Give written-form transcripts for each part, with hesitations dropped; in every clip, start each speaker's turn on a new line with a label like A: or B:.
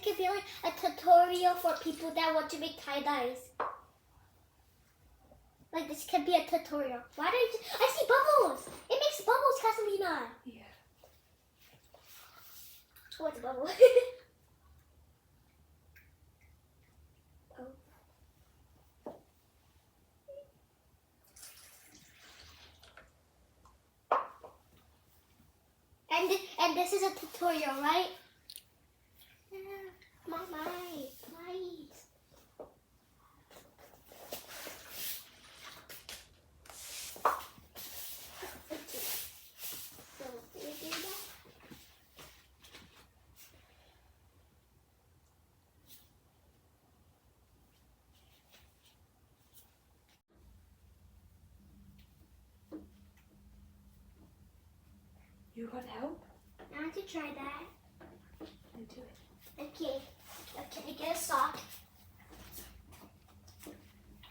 A: could be like a tutorial for people that want to make tie-dyes. Like this could be a tutorial. Why don't you? I see bubbles. It makes bubbles, Catalina.
B: Yeah.
A: What's a bubble? Oh. And this is a tutorial, right? Yeah. Mama, please. So we do that.
B: You want help?
A: I want to try that.
B: Then do it.
A: Okay. Can I get a sock?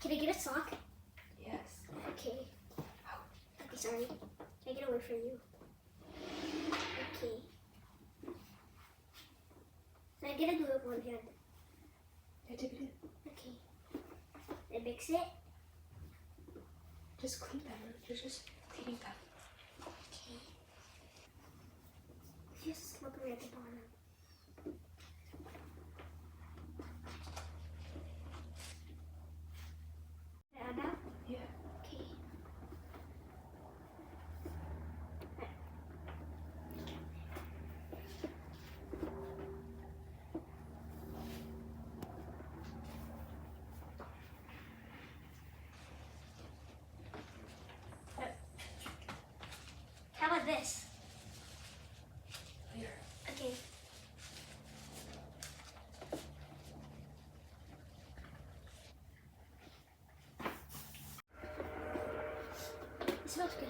A: Can I get a sock?
B: Yes.
A: Okay. Okay, sorry. Can I get away from you? Okay. So I get to do it with one hand.
B: Yeah, dip it in.
A: Okay. I mix it.
B: Just clean them. You're just cleaning them.
A: Okay. Just slippery at the bottom. Now?
B: Yeah.
A: Okay. How about this?
B: Here.
A: Okay. It smells good.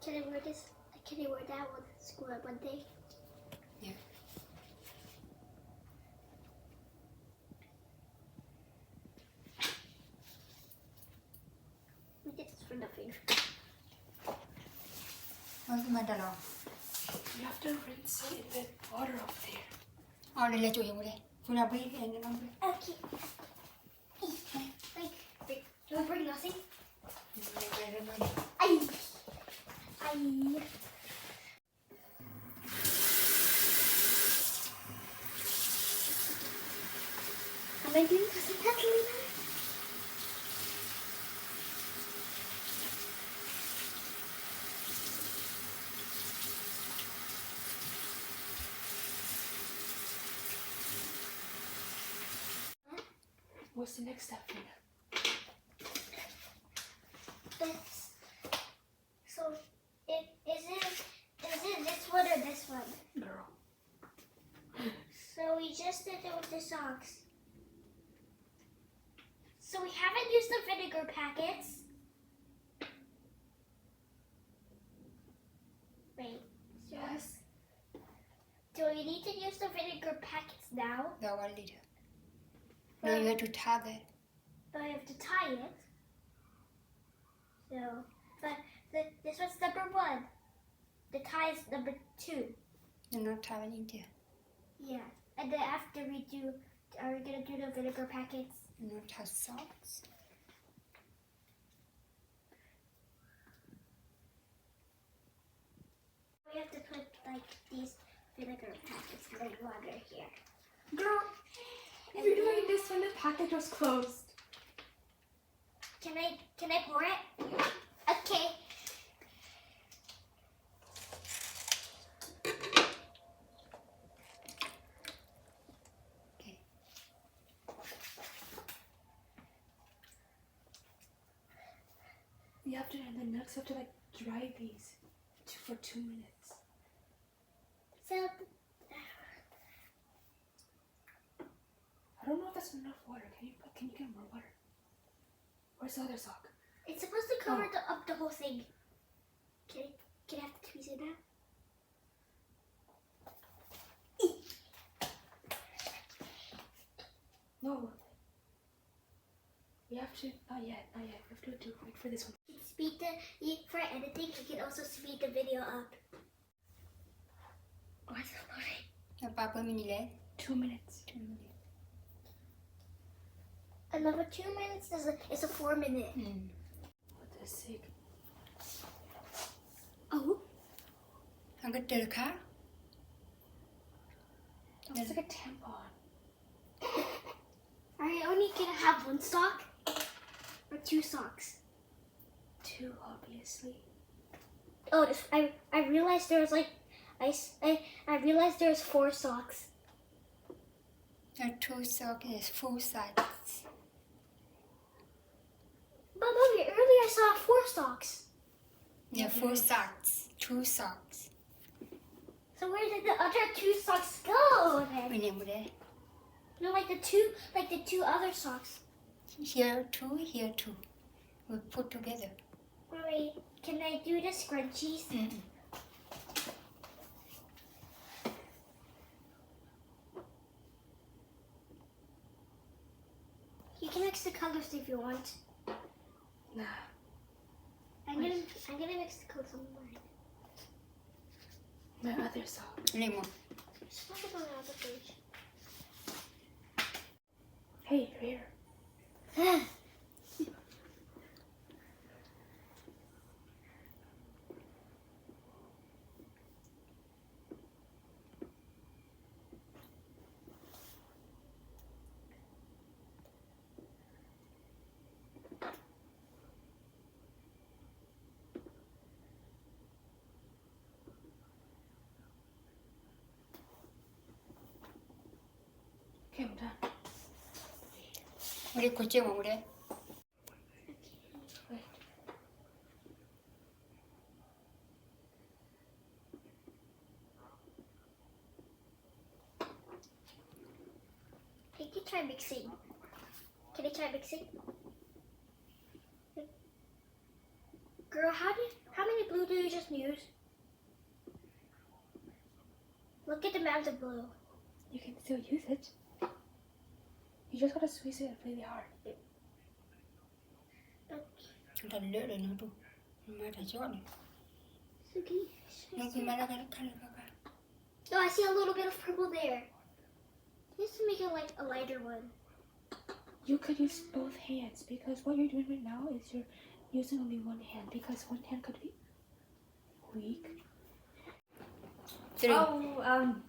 A: Can I wear this? Can I wear that one to school at one day?
B: Yeah.
A: We did this for nothing.
C: What's the matter now?
B: You have to rinse it in the water up there.
C: All the letter you Funa breathe and then
A: Okay. Like, do I bring nothing? Ay! Ay! Am I doing something, Catalina?
B: What's the next step for you?
A: This. So, is it this one or this one?
B: Girl.
A: So we just did it with the socks. So we haven't used the vinegar packets. Wait. So
B: Yes.
A: do we need to use the vinegar packets now?
C: the 1 liter. Now you have to tap it.
A: But I have to tie it. So, but this one's number 1. The tie is number 2.
C: You're not tapping into.
A: Yeah. And then after we do, are we gonna do the vinegar packets?
C: You not have socks.
A: We have to put like these vinegar packets in the water here. Girl,
B: You're doing this when the package was closed.
A: can I pour it? Okay.
C: Okay.
B: You have to, and then next you have to like dry these for 2 minutes.
A: So
B: I don't know if that's enough water. Can you get more water? Where's the other sock?
A: it's supposed to cover up the whole thing. Can I have to tweeze it now?
B: No. You We have to, not yet. We have to do like for this one.
A: Speed for editing, you can also speed the video up. Why is it loading?
C: Là, 30 minutes left.
B: 2 minutes.
C: 2 minutes.
A: Another 2 minutes is a 4 minute.
B: What the sick?
A: Oh,
C: Không có từ khác.
B: It's like a tampon.
A: are you only gonna have one sock? Or 2 socks?
B: 2, obviously.
A: Oh, I realized there was like, I realized there was 4 socks.
C: Là 2 socks is full size.
A: But mommy, earlier I saw 4 socks.
C: Yeah, full socks. 2 socks.
A: So where did the other 2 socks go then?
C: Bên này một đây.
A: No, like the two other socks.
C: Here 2, here 2. We put together.
A: Mommy, can I do the scrunchies? You can mix the colors if you want.
B: Nah.
A: I'm gonna mix the colors on mine.
B: My other sock.
C: Này một.
A: Just put it on the other page.
B: Hey, you're here. Okay, I'm done.
C: 우리 고체 먹으래.
B: Wait.
A: Can you try mixing? Can I try mixing? Girl, how many blue do you just use? Look at the amount of blue.
B: You can still use it. You just gotta squeeze it really hard.
C: Chúng ta lỡ rồi nó đủ. Mà đã chọn này.
A: So can you,
C: Nó cứ mà nó cái color.
A: oh, I see a little bit of purple there. Just to make it like a lighter one.
B: You could use both hands because what you're doing right now is you're using only one hand because one hand could be weak.
C: 3.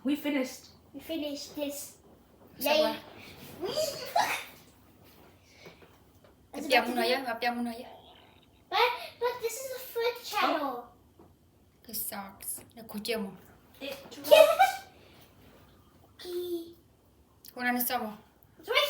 B: We finished.
A: We finished this.
C: Sao
A: Yay!
C: qua?
A: That's
C: Gặp
A: about
C: chồng
A: to
C: nói
A: be-
C: á, gặp chồng nói á.
A: But this is a foot channel.
C: Cái socks. Là 고체 먹.
B: It
A: Key.
C: Cô ăn xong rồi.
A: It's right